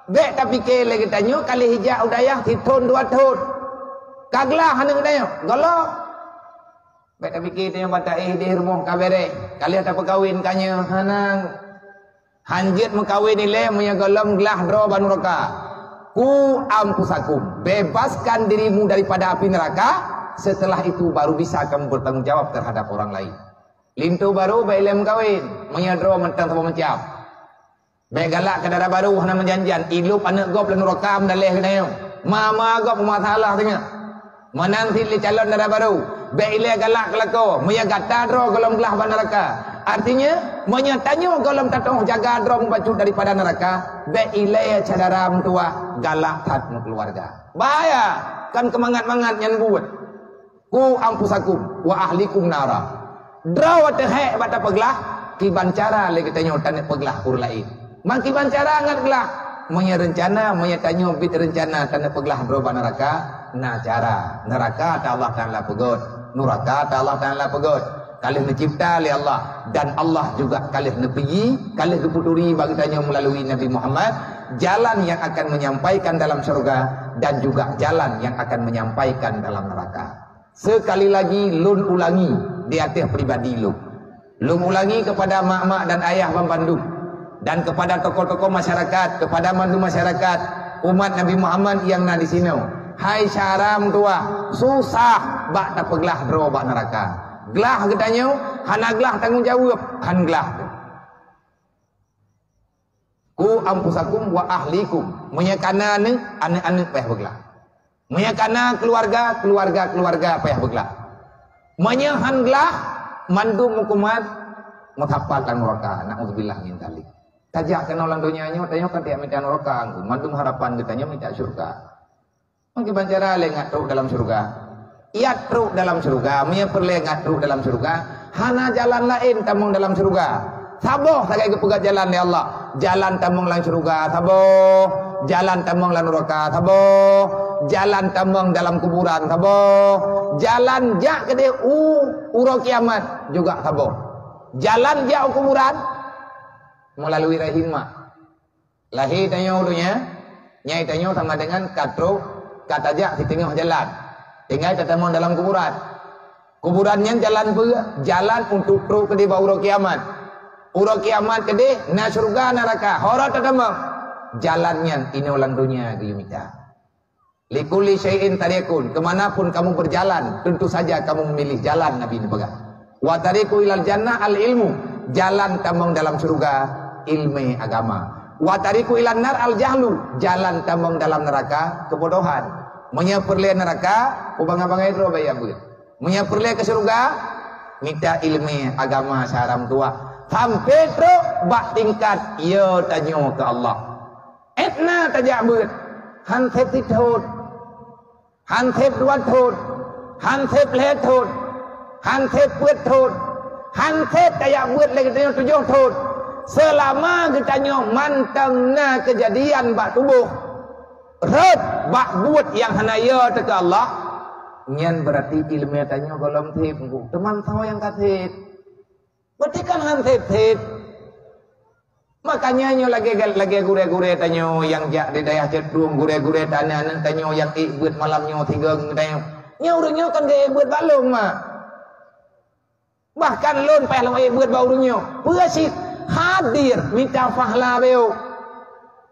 Bek tapi ke lagi tanya kali hijak udayah hitun 2 tahun. Kaglah hana tanya. Golok. Bek tapi ke tanya bata di rumah kabere. Kali ada perkahwin kanya hanang hanjit mengkawin ile punya golom gelah dro banu neraka. Ku ampusakum, bebaskan dirimu daripada api neraka. Setelah itu baru bisa kamu bertanggung jawab terhadap orang lain. Lintu baru bailem kawin, menyadro mentang sama mencap. Baik galak ke darah baru hana menjanjian, ilup anak gop lan neraka mendalih kena. Mama gop masalah tengah. Menanti li calon darah baru. Baile galak kelako, menyagata dro golom gelah ban neraka. Artinya menyatanya golom tatoh jaga dro membacu daripada neraka. Baile cadaram tua galak tat keluarga. Bahaya kan kemangat-mangat yang buat. Ku ampusakum wa ahlikum nara. Dro wate he bata peglah ki bancara le kita nyotan peglah ur lain. Mangki bancara ngat gelah. Menya rencana, menya tanyo bit rencana tanda peglah dro ban neraka. Nah cara neraka ta Allah Taala pegot. Neraka ta Allah Taala pegot. Kalih mencipta oleh Allah dan Allah juga kalih nepegi, kalih diputuri bagi tanya melalui Nabi Muhammad jalan yang akan menyampaikan dalam surga dan juga jalan yang akan menyampaikan dalam neraka. Sekali lagi lun ulangi di atas pribadi lu. Lun ulangi kepada mak-mak dan ayah pembantu dan kepada tokoh-tokoh masyarakat, kepada mandu masyarakat umat Nabi Muhammad yang na di sini. Hai syaram tua, susah bak tak peglah dro bak neraka. Gelah katanya, hana gelah tanggung jawab, han gelah. Ku ampusakum wa ahlikum, menyakana ni anak-anak payah bergelah. Menyakana keluarga payah bergelah. Menyahan gelah mandu mukumat muthapat lan neraka. Nauzubillah min dzalik. Tajak kena orang dunianya, tanya kan tiap minta neraka, mandu harapan katanya minta surga. Mungkin bancara le ngatruk dalam surga. Ia truk dalam surga, punya perlengat truk dalam surga. Hana jalan lain tamung dalam surga. Saboh sagai kepegat jalan ya Allah. Jalan tamung dalam surga, saboh. Jalan tamung dalam neraka, saboh. Jalan tamung dalam kuburan, saboh. Jalan jak ke dia uro kiamat juga saboh. Jalan jak kuburan melalui rahimah. Lahir tanya ulunya, nyai tanya sama dengan katruk kata jak di tengah jalan. Tinggal ketemu dalam kuburan. Kuburannya jalan untuk truk ke di bawah kiamat. Uro kiamat ke di na surga neraka. Horat ketemu. Jalannya ini ulang dunia giyumita. Likuli syai'in tariqun. Kemanapun kamu berjalan, tentu saja kamu memilih jalan Nabi ini pegang. Wa tariqu ilal jannah al ilmu. Jalan tamung dalam surga ilmu agama. Wa tariqu ilan nar al jahlu. Jalan tamung dalam neraka kebodohan. Menyaperle neraka, ubang-abang itu bayang gue. Menyaperle ke surga, minta ilmu agama syaram tua. Sampai terus bak tingkat, ia tanya ke Allah. Etna tajak ber, hansep tithut, hansep dua thut, hansep lehet thut, hansep puet thut, hansep tajak ber lagi tanya 7 thut. Selama kita tanya mantang na kejadian bak tubuh. Red bak buat yang hanaya ke Allah. Nyan berarti ilmu tanya golong tip teman tahu yang katip. Berarti kan hantip tip. Makanya nyo lagi gure-gure tanya yang jak di daerah cedung gure-gure tanya yang ikut malamnya 3 tanya. Nyo kan gaya buat balung mah. Bahkan lon payah lo ikut baurunyo. Puasik hadir minta fahla beo.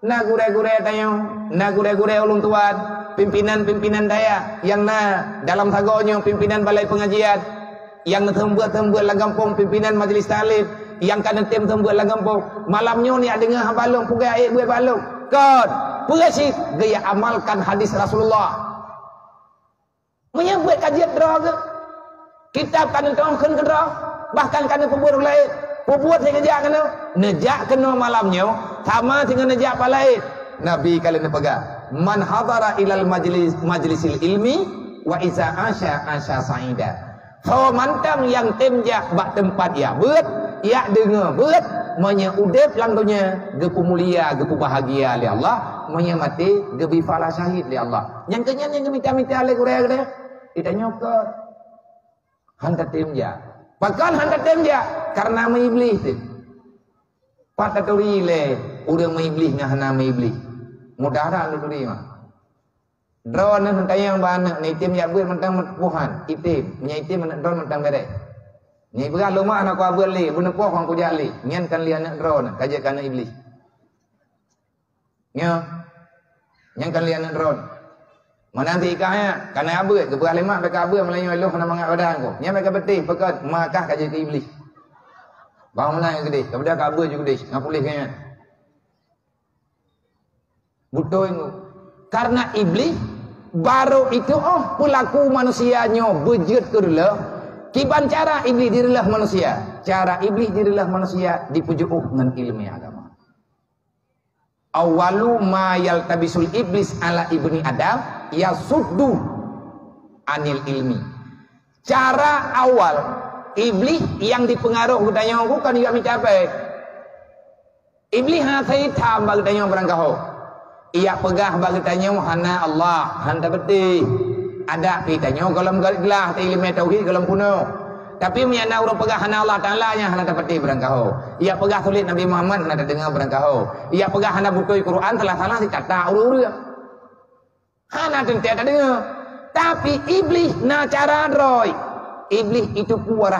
Na gure-gure tanya, na gure-gure ulun tuan, pimpinan-pimpinan daya yang na dalam tagonya pimpinan balai pengajian, yang tembuat-tembuat lagampung pimpinan majlis talib, yang kan tembuat lagampung malamnya ni ada ngah balung pugai air buat balung. Kon, puasik gaya amalkan hadis Rasulullah. Menyambut kajian drog. Kitab kan tongken ke drog, bahkan kan pembuat lain. Pubuat saya nejak kena malamnya sama dengan nejak palai. Nabi kalian pegang man hadara ilal majlisil ilmi wa iza asya sa'ida. So mantang yang temjak bak tempat ya bet ya dengar bet menyeudep langdonya gepu mulia gepu bahagia li Allah menyemati gebi fala syahid li Allah. Yang kenyan yang minta-minta le gure-gure ditanya ke hantar temjak. Bahkan hantar temjak karena mengiblis tu. Patuturi le, udah mengiblis ngah na mengiblis. mudah dah lu duri mah. Drone mentang yang bana ni tim ya buat mentang puhan itim nya itim drone mentang bere ni begal luma anak ku beli bune poh hang ku jali nyen kan lian drone kajak kana iblis nya nyen kan lian drone mana nanti ikahnya kana abe ke begal lima beka abe melayu elo kana mangat badan ku nya beka betih pekat makah kajak ke iblis bang mana gede kepada ka abe juga gede ngapulih kanya butoy ku karena iblis baru itu pelaku manusianya bejut kedua kiban cara iblis dirilah manusia cara iblis dirilah manusia dipujuk dengan ilmu agama awalu ma yaltabisul iblis ala ibni adam yasuddu anil ilmi cara awal iblis yang dipengaruh kudanya aku kan juga mencapai iblis hasai tambah kudanya berangkau ia pegah bagi tanya hana Allah handa beti ada kitanya kalau gelah ilmu tauhid kalau kuno tapi menyana orang pegah hana Allah taala nya hana beti berangkau ia pegah tulis Nabi Muhammad hana dengar berangkau ia pegah hana buku Quran salah dikata uru-uru hana tentu ada dengar tapi iblis na cara roy iblis itu puas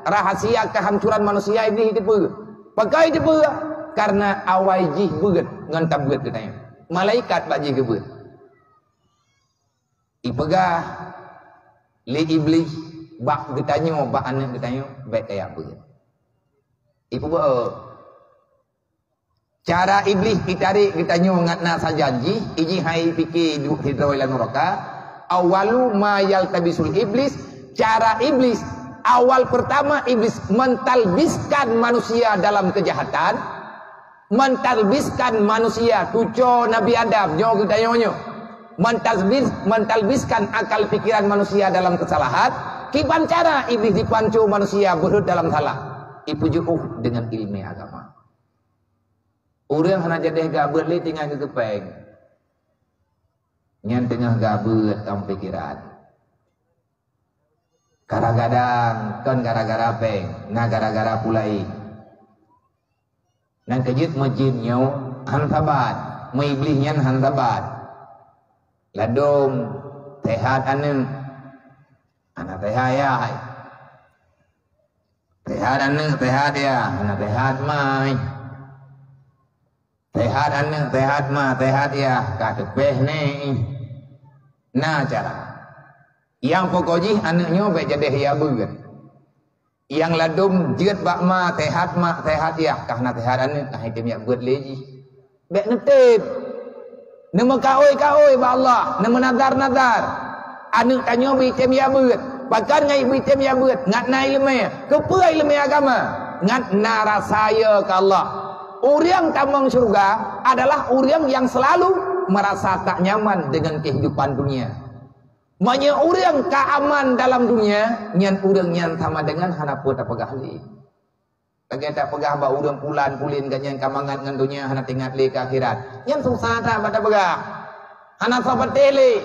rahasia kehancuran manusia iblis itu pakai itu karena awai jih beget ngan tabget katanya malaikat baji gebet ipegah li iblis bak getanyo bak anak getanyo baik kayak beget ipu cara iblis ditarik getanyo ngatna sajanji iji hai fikir hidroilan neraka awalu ma yaltabisul iblis cara iblis awal pertama iblis mentalbiskan manusia dalam kejahatan mentalbiskan manusia tuco Nabi Adam nyo kita nyonyo mentalbiskan akal pikiran manusia dalam kesalahan kiban cara iblis dipancu manusia berhut dalam salah ipujuk dengan ilmu agama orang hana jadi gabut li tinggal ke kepeng nyan tengah gabut dalam pikiran kadang-kadang kan gara-gara peng nah gara-gara pulai nan kejut majidnya hantabat maiblisnya hantabat ladom tehat anu anak tehat ya tehat anu tehat ya anak tehat mai tehat anu tehat ma tehat ya kadepeh nih nah cara yang pokoknya anaknya baik jadi ya beget yang ladum jeut bakma tehat ya karena tehat anu kah hitim ya buat leji bek netep nama kaoi ba Allah nama nazar anu tanyo bi tem ya buat bahkan ngai bi tem ya buat ngat nai ilmu kepai ilmu agama ngat narasaya ke Allah orang tamang surga adalah orang yang selalu merasa tak nyaman dengan kehidupan dunia. Manya orang keaman dalam dunia, nyan orang nyan sama dengan hana pun tak pegah li. Bagi tak pegah ba orang pulan pulin ganyan kamangan dengan dunia hana tinggal li ke akhirat. Nyan susah tak pada pegah. Hana sahabat tele.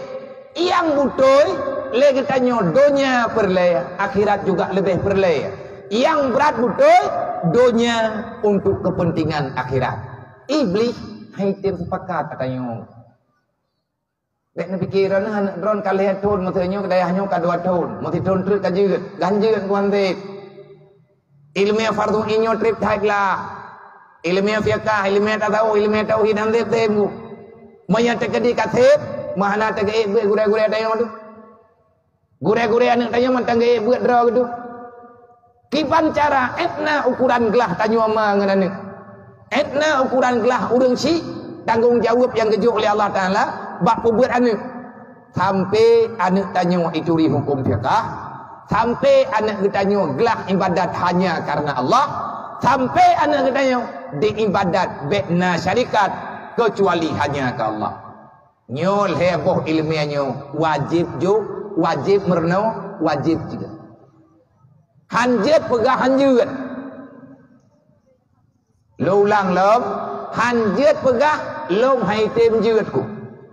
Yang butuh le kita nyodonya perle, akhirat juga lebih perle. Yang berat butuh donya untuk kepentingan akhirat. Iblis haitim sepakat katanya. Dek ni pikiran anak drone kalian tahun maksudnya kedayahnya ke 2 tahun. Mesti tahun terus kajut, ganjut kuantit. Ilmu fardu inyo trip thailah. Ilmu fiqh, ilmu tahu, ilmu tauhid dan temu. Maya tekedi katib, mahana tegei gure-gure tayo tu. Gure-gure anak tayo mantangge buat draw gitu. Kipan cara etna ukuran gelah tanyo ama nganane. Etna ukuran gelah urang si tanggung jawab yang kejuk oleh Allah Taala bak buat anak sampai anak tanya itu di hukum fiqh, sampai anak tanya gelah ibadat hanya karena Allah, sampai anak tanya di ibadat bekna syarikat kecuali hanya ke Allah. Nyol heboh ilmiahnya wajib juk, wajib merno, wajib juga. Hanjut pegah hanjut. Lulang lom, hanjut pegah lom haitim jutku.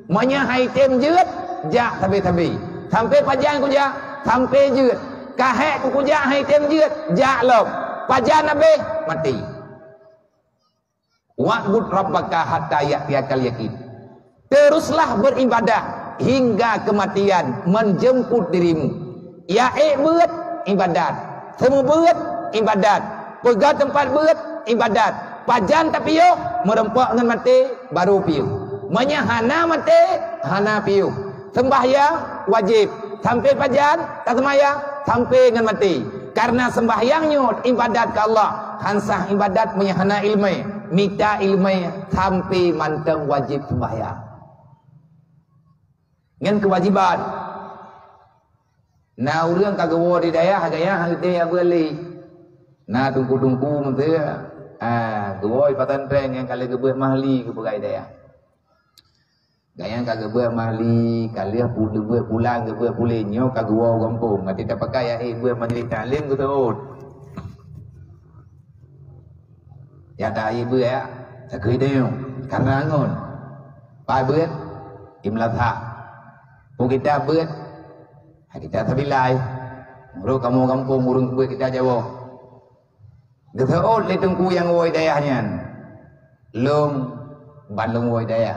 Manya haitim jut, jak tabi-tabi. Sampai pajan ku jak, sampai jut. Kahek ku jak haitim jut, jak lom. Pajan nabe mati. Wa'bud rabbaka hatta ya'tiyakal yaqin. teruslah beribadah hingga kematian menjemput dirimu. Ya beut ibadat, semua beut ibadat, pegang tempat beut ibadat, pajan tapi yo merempak dengan mati baru piu. Menyahana mati hana piu. Sembahyang wajib, sampai pajan tak sembahyang sampai dengan mati. Karena sembahyangnya ibadat ke Allah, hansah ibadat menyahana ilmu, minta ilmu sampai manteng wajib sembahyang. Dengan kewajiban. Nah orang kagawa di daya hagaya hagaya beli. Nah tungku-tungku mentera. Gawai patantren yang kali gebuh mahli ke perai daya. Gaya kagak gebuh mahli, kali gebuh pulang gebuh pulinyo kagawa kampung. Mati tak pakai ya gebuh majlis taklim ke tahu. Ya tak ibu ya. Tak kira karena angon. Pai beut imlatha. Pun kita beut, kita tabilai. Muru kamu kampung, murung beut kita Jawa. Geteot litungku yang woi dayahnya. Lum bandung woi dayah.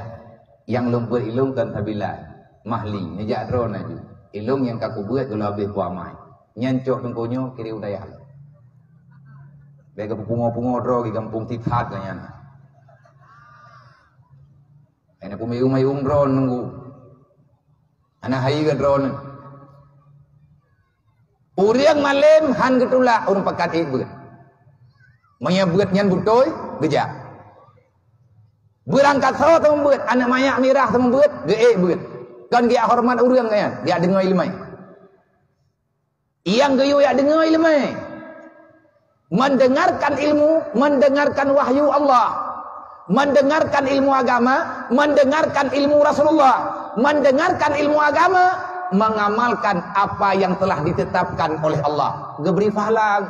Yang lum beut ilung kan tabilai. Mahli, nejak drone aja. Ilung yang kaku beut kalau habis kuamai. Nyancok tungkunya kiri udayah. Bega pungo-pungo dro di kampung Tithat kanya. Ini pumayung-mayung drone nunggu. Anak hai ke drone. Uriang malam han ketulak urang pakat beut. Menyebut nyan butoy gejak. Berangkat saw temu beut, anak mayak mirah temu beut, ge beut. Kan dia hormat urang kan, dia dengar ilmu. Yang geyo ya dengar ilmu. Mendengarkan ilmu, mendengarkan wahyu Allah. Mendengarkan ilmu agama, mendengarkan ilmu Rasulullah, mendengarkan ilmu agama, mengamalkan apa yang telah ditetapkan oleh Allah. Geberi pahala